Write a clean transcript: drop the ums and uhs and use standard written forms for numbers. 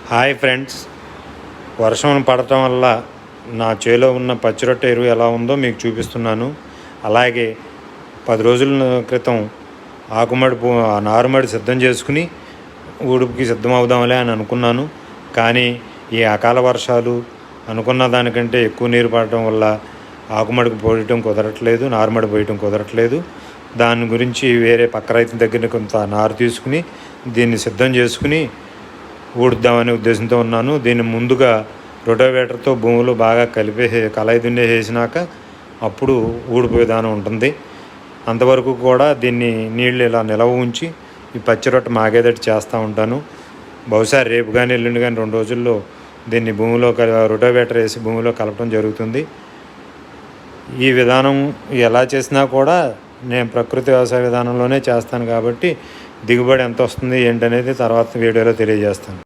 Hi friends, వర్షం పడటం వల్ల నా చేలో ఉన్న పచ్చిరొట్ట ఎరువు ఎలా ఉందో మీకు చూపిస్తున్నాను. అలాగే 10 రోజుల క్రితం నారుమడి సిద్ధం చేసుకుని ఊడుపుకి సిద్ధమవుదాంలే అని అనుకున్నాను. కానీ ఈ అకాల వర్షాలు అనుకున్న దానికంటే ఎక్కువ నీరు పడటం వల్ల ఆకుమడికి పోయటం కుదరట్లేదు, నారుమడి పోయటం కుదరట్లేదు. దాని గురించి వేరే పక్క రైతు దగ్గర కొంత నారు తీసుకుని దీన్ని సిద్ధం చేసుకుని ఊడుద్దామనే ఉద్దేశంతో ఉన్నాను. దీన్ని ముందుగా రొటోవేటర్తో భూములు బాగా కలయి దున్నేసినాక అప్పుడు ఊడుపు విధానం ఉంటుంది. అంతవరకు కూడా దీన్ని నీళ్ళు ఇలా నిలవ ఉంచి ఈ పచ్చిరొట్ట మాగేదట్టు చేస్తూ ఉంటాను. బహుశా రేపు కానీ ఎల్లుండి కానీ 2 రోజుల్లో దీన్ని భూమిలో రొటోవేటర్ వేసి భూమిలో కలపడం జరుగుతుంది. ఈ విధానం ఎలా చేసినా కూడా నేను ప్రకృతి వ్యవసాయ విధానంలోనే చేస్తాను కాబట్టి దిగుబడి ఎంత వస్తుంది ఏంటనేది తర్వాత వీడియోలో తెలియజేస్తాను.